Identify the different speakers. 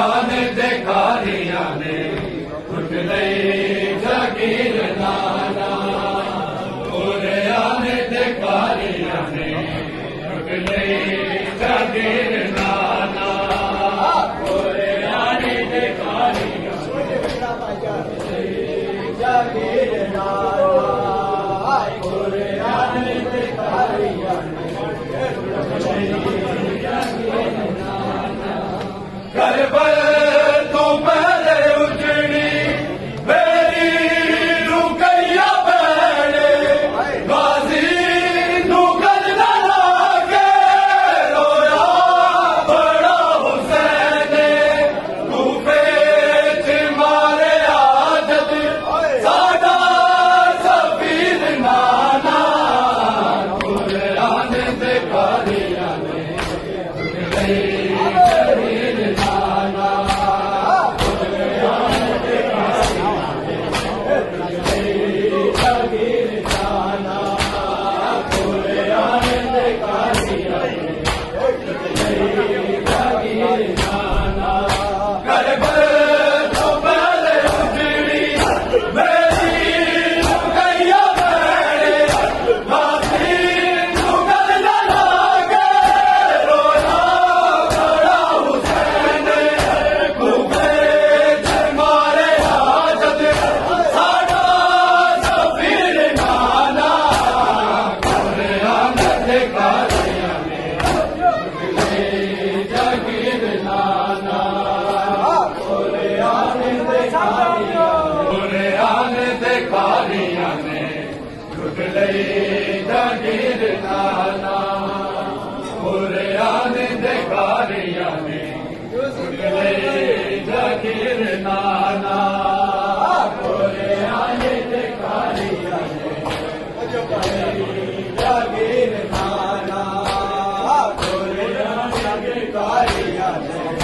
Speaker 1: आने देखारिया ने उठ गई जागीर नाना पूरे आने देखारिया ने उठ गई जागीर नाना पूरे आने देखारिया जागीर नाना पूरे आने देखारिया करबल तो पहले उजड़ी मेरी रुकैया बैठे गाजी नुकल न लागे रोया बड़ा हुसैन तू पेच मारे आजत सादा सफीर नाना कुरान दे कारिया ने जागीर नाना पूरे आने देखारिया ने जागीर नाना पूरे आने देखारिया ने जागीर नाना पूरे आने देखारिया ने